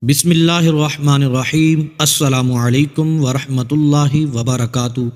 बिस्मिल्लाहिर्रहमानिर्रहीम। अस्सलामु अलैकुम वरहमतुल्लाहि वबरकातुहू।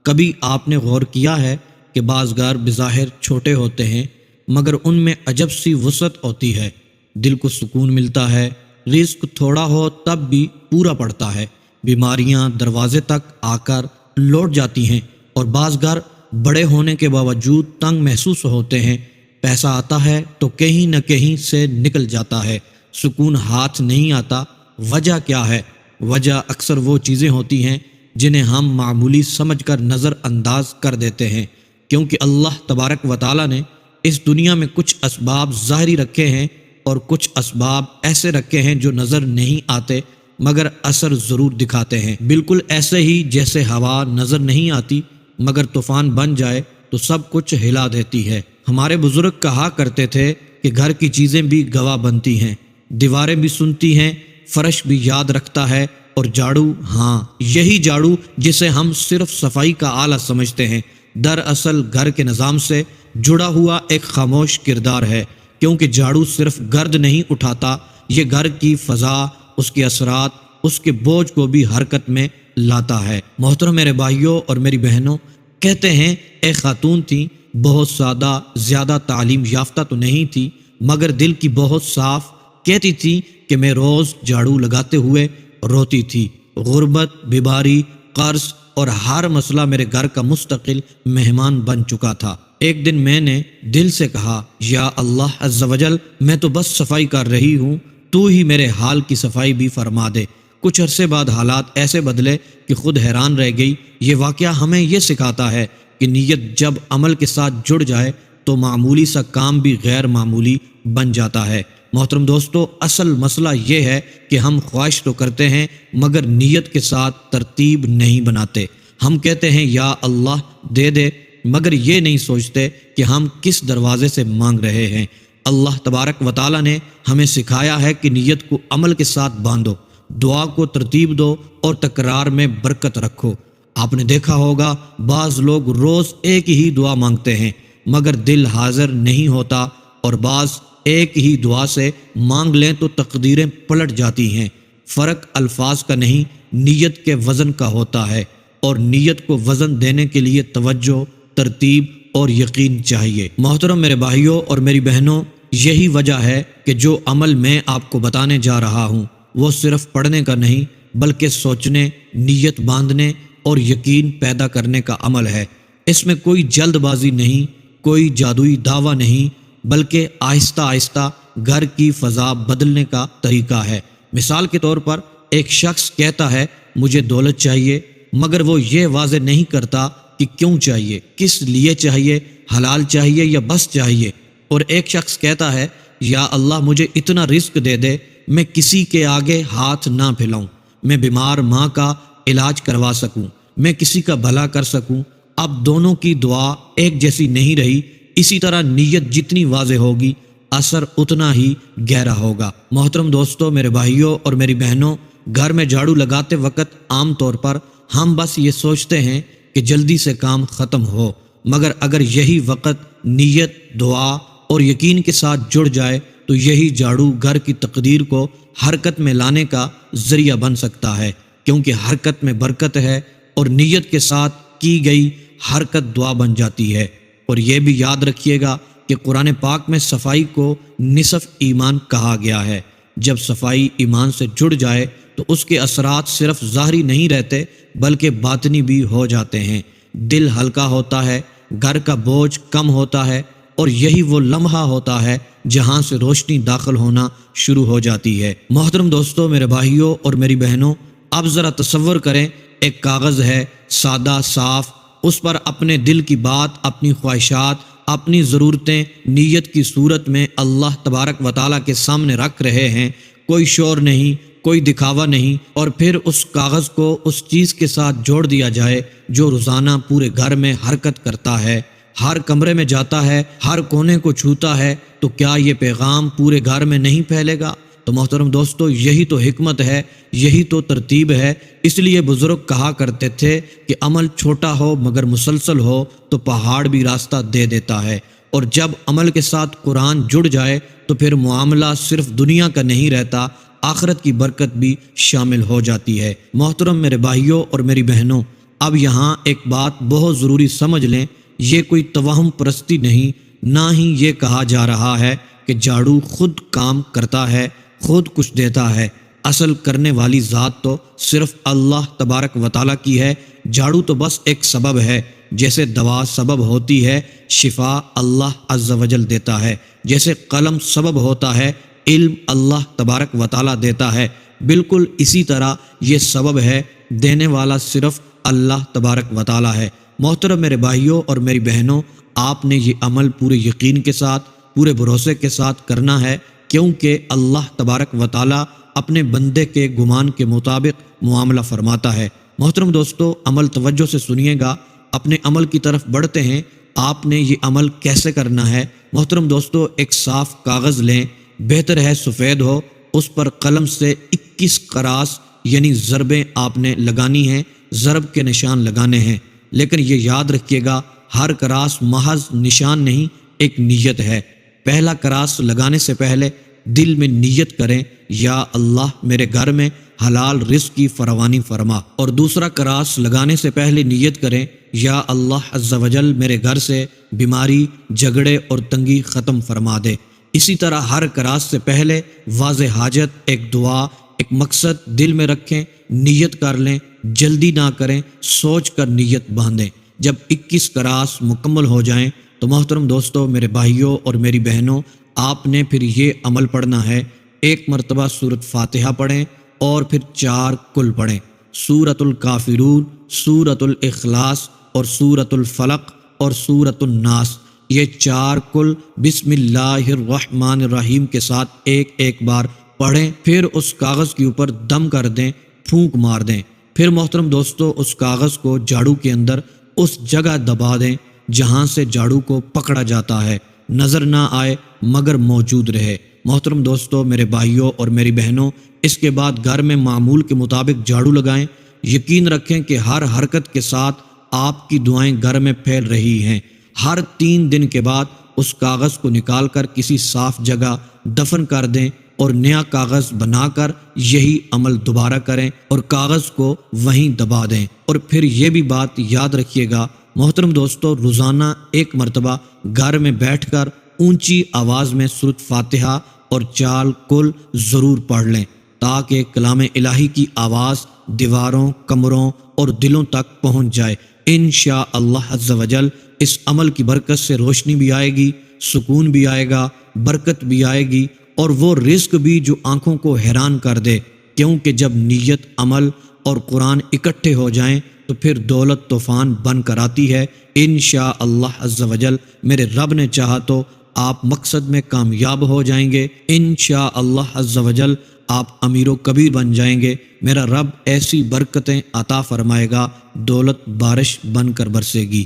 कभी आपने गौर किया है कि बाज़ घर बिज़ाहिर छोटे होते हैं मगर उनमें अजब सी वसअत होती है। दिल को सुकून मिलता है, रिज़्क थोड़ा हो तब भी पूरा पड़ता है, बीमारियां दरवाजे तक आकर लौट जाती हैं और बाज़ घर बड़े होने के बावजूद तंग महसूस होते हैं। पैसा आता है तो कहीं न कहीं से निकल जाता है, सुकून हाथ नहीं आता। वजह क्या है? वजह अक्सर वो चीज़ें होती हैं जिन्हें हम मामूली समझकर नज़र अंदाज कर देते हैं, क्योंकि अल्लाह तबारक व तआला ने इस दुनिया में कुछ असबाब ज़ाहरी रखे हैं और कुछ असबाब ऐसे रखे हैं जो नज़र नहीं आते मगर असर ज़रूर दिखाते हैं। बिल्कुल ऐसे ही जैसे हवा नज़र नहीं आती मगर तूफ़ान बन जाए तो सब कुछ हिला देती है। हमारे बुज़ुर्ग कहा करते थे कि घर की चीज़ें भी गवाह बनती हैं, दीवारें भी सुनती हैं, फर्श भी याद रखता है और झाड़ू, हाँ यही झाड़ू जिसे हम सिर्फ सफाई का आला समझते हैं, दरअसल घर के निज़ाम से जुड़ा हुआ एक खामोश किरदार है। क्योंकि झाड़ू सिर्फ गर्द नहीं उठाता, ये घर की फ़ज़ा, उसके असरात, उसके बोझ को भी हरकत में लाता है। मोहतरम मेरे भाइयों और मेरी बहनों, कहते हैं एक खातून थी, बहुत सादा, ज़्यादा तालीम याफ्ता तो नहीं थी मगर दिल की बहुत साफ़। कहती थी कि मैं रोज़ झाड़ू लगाते हुए रोती थी। गुर्बत, बीमारी, कर्ज और हर मसला मेरे घर का मुस्तकिल मेहमान बन चुका था। एक दिन मैंने दिल से कहा, या अल्लाह अज़्ज़ा वजल, मैं तो बस सफाई कर रही हूँ, तू ही मेरे हाल की सफाई भी फरमा दे। कुछ अरसे बाद हालात ऐसे बदले कि खुद हैरान रह गई। ये वाक़या हमें यह सिखाता है कि नीयत जब अमल के साथ जुड़ जाए तो मामूली सा काम भी गैर मामूली बन जाता है। मोहतरम दोस्तों, असल मसला ये है कि हम ख्वाहिश तो करते हैं मगर नीयत के साथ तरतीब नहीं बनाते। हम कहते हैं या अल्लाह दे दे, मगर ये नहीं सोचते कि हम किस दरवाजे से मांग रहे हैं। अल्लाह तबारक व तआला ने हमें सिखाया है कि नीयत को अमल के साथ बांधो, दुआ को तरतीब दो और तकरार में बरकत रखो। आपने देखा होगा बाज़ लोग रोज़ एक ही दुआ मांगते हैं मगर दिल हाजिर नहीं होता, और बाज़ एक ही दुआ से मांग लें तो तकदीरें पलट जाती हैं। फ़र्क अल्फाज का नहीं, नीयत के वज़न का होता है, और नीयत को वज़न देने के लिए तवज्जो, तरतीब और यकीन चाहिए। मोहतरम मेरे भाइयों और मेरी बहनों, यही वजह है कि जो अमल मैं आपको बताने जा रहा हूँ वो सिर्फ पढ़ने का नहीं बल्कि सोचने, नीयत बांधने और यकीन पैदा करने का अमल है। इसमें कोई जल्दबाजी नहीं, कोई जादुई दावा नहीं, बल्कि आहिस्ता आहिस्ता घर की फ़ज़ा बदलने का तरीका है। मिसाल के तौर पर एक शख्स कहता है मुझे दौलत चाहिए, मगर वो ये वाज़े नहीं करता कि क्यों चाहिए, किस लिए चाहिए, हलाल चाहिए या बस चाहिए। और एक शख्स कहता है या अल्लाह मुझे इतना रिस्क दे दे मैं किसी के आगे हाथ ना फैलाऊं, मैं बीमार माँ का इलाज करवा सकूं, मैं किसी का भला कर सकूं। अब दोनों की दुआ एक जैसी नहीं रही। इसी तरह नीयत जितनी वाज़े होगी असर उतना ही गहरा होगा। मोहतरम दोस्तों, मेरे भाइयों और मेरी बहनों, घर में झाड़ू लगाते वक्त आम तौर पर हम बस ये सोचते हैं कि जल्दी से काम ख़त्म हो, मगर अगर यही वक्त नीयत, दुआ और यकीन के साथ जुड़ जाए तो यही झाड़ू घर की तकदीर को हरकत में लाने का ज़रिया बन सकता है। क्योंकि हरकत में बरकत है और नीयत के साथ की गई हरकत दुआ बन जाती है। और ये भी याद रखिएगा कि कुरान पाक में सफाई को निसफ ईमान कहा गया है। जब सफाई ईमान से जुड़ जाए तो उसके असरात सिर्फ ज़ाहरी नहीं रहते बल्कि बातनी भी हो जाते हैं। दिल हल्का होता है, घर का बोझ कम होता है, और यही वो लम्हा होता है जहाँ से रोशनी दाखिल होना शुरू हो जाती है। मोहतरम दोस्तों, मेरे भाइयों और मेरी बहनों, अब ज़रा तसव्वुर करें एक कागज़ है, सादा साफ़, उस पर अपने दिल की बात, अपनी ख्वाहिशात, अपनी ज़रूरतें नीयत की सूरत में अल्लाह तबारक व तआला के सामने रख रहे हैं। कोई शोर नहीं, कोई दिखावा नहीं, और फिर उस कागज़ को उस चीज़ के साथ जोड़ दिया जाए जो रोज़ाना पूरे घर में हरकत करता है, हर कमरे में जाता है, हर कोने को छूता है। तो क्या ये पैगाम पूरे घर में नहीं फैलेगा? तो मोहतरम दोस्तों, यही तो हिकमत है, यही तो तरतीब है। इसलिए बुज़ुर्ग कहा करते थे कि अमल छोटा हो मगर मुसलसल हो तो पहाड़ भी रास्ता दे देता है। और जब अमल के साथ कुरान जुड़ जाए तो फिर मामला सिर्फ दुनिया का नहीं रहता, آخرت کی برکت بھی شامل ہو جاتی ہے۔ محترم میرے بھائیوں اور میری بہنوں، اب یہاں ایک بات بہت ضروری سمجھ لیں، یہ کوئی توہم پرستی نہیں، نہ ہی یہ کہا جا رہا ہے کہ جھاڑو خود کام کرتا ہے، خود کچھ دیتا ہے۔ اصل کرنے والی ذات تو صرف اللہ تبارک و تعالیٰ کی ہے، جھاڑو تو بس ایک سبب ہے۔ جیسے دوا سبب ہوتی ہے، شفا اللہ عز و جل دیتا ہے۔ جیسے قلم سبب ہوتا ہے، علم اللہ تبارک و تعالیٰ دیتا ہے، بالکل اسی طرح یہ سبب ہے، دینے والا صرف اللہ تبارک و تعالیٰ ہے۔ محترم میرے بھائیوں اور میری بہنوں، آپ نے یہ عمل پورے یقین کے ساتھ، پورے بھروسے کے ساتھ کرنا ہے، کیونکہ اللہ تبارک و تعالیٰ اپنے بندے کے گمان کے مطابق معاملہ فرماتا ہے۔ محترم دوستو، عمل توجہ سے سنیے گا، اپنے عمل کی طرف بڑھتے ہیں۔ آپ نے یہ عمل کیسے کرنا ہے؟ محترم دوستو، ایک صاف کاغذ لیں، بہتر ہے سفید ہو، اس پر قلم سے 21 قراص یعنی ضربیں آپ نے لگانی ہیں، ضرب کے نشان لگانے ہیں۔ لیکن یہ یاد رکھیے گا، ہر قراص محض نشان نہیں، ایک نیت ہے۔ پہلا قراص لگانے سے پہلے دل میں نیت کریں، یا اللہ میرے گھر میں حلال رزق کی فراوانی فرما، اور دوسرا قراص لگانے سے پہلے نیت کریں، یا اللہ عز و جل میرے گھر سے بیماری، جھگڑے اور تنگی ختم فرما دے۔ اسی طرح ہر قراص سے پہلے واضح حاجت، ایک دعا، ایک مقصد دل میں رکھیں، نیت کر لیں، جلدی نہ کریں، سوچ کر نیت باندھیں۔ جب 21 قراص مکمل ہو جائیں تو محترم دوستو، میرے بھائیوں اور میری بہنوں، آپ نے پھر یہ عمل پڑھنا ہے۔ ایک مرتبہ سورۃ فاتحہ پڑھیں اور پھر 4 کل پڑھیں، سورۃ الکافرون، سورۃ الاخلاص اور سورۃ الفلق اور سورۃ الناس۔ یہ 4 کل بسم اللہ الرحمن الرحیم کے ساتھ ایک ایک بار پڑھیں، پھر اس کاغذ کے اوپر دم کر دیں، پھونک مار دیں۔ پھر محترم دوستو، اس کاغذ کو جھاڑو کے اندر اس جگہ دبا دیں جہاں سے جھاڑو کو پکڑا جاتا ہے، نظر نہ آئے مگر موجود رہے۔ محترم دوستو، میرے بھائیوں اور میری بہنوں، اس کے بعد گھر میں معمول کے مطابق جھاڑو لگائیں۔ یقین رکھیں کہ ہر حرکت کے ساتھ آپ کی دعائیں گھر میں پھیل رہی ہیں۔ ہر 3 دن کے بعد اس کاغذ کو نکال کر کسی صاف جگہ دفن کر دیں اور نیا کاغذ بنا کر یہی عمل دوبارہ کریں اور کاغذ کو وہیں دبا دیں۔ اور پھر یہ بھی بات یاد رکھیے گا محترم دوستو، روزانہ ایک مرتبہ گھر میں بیٹھ کر اونچی آواز میں سورۃ فاتحہ اور 4 کل ضرور پڑھ لیں، تاکہ کلام الہی کی آواز دیواروں، کمروں اور دلوں تک پہنچ جائے۔ انشاءاللہ عز و جل اس عمل کی برکت سے روشنی بھی آئے گی، سکون بھی آئے گا، برکت بھی آئے گی، اور وہ رزق بھی جو آنکھوں کو حیران کر دے، کیونکہ جب نیت، عمل اور قرآن اکٹھے ہو جائیں تو پھر دولت طوفان بن کر آتی ہے۔ انشاءاللہ عز و جل میرے رب نے چاہا تو آپ مقصد میں کامیاب ہو جائیں گے۔ انشاءاللہ عز و جل آپ امیر و کبیر بن جائیں گے۔ میرا رب ایسی برکتیں عطا فرمائے گا، دولت بارش بن کر برسے گی۔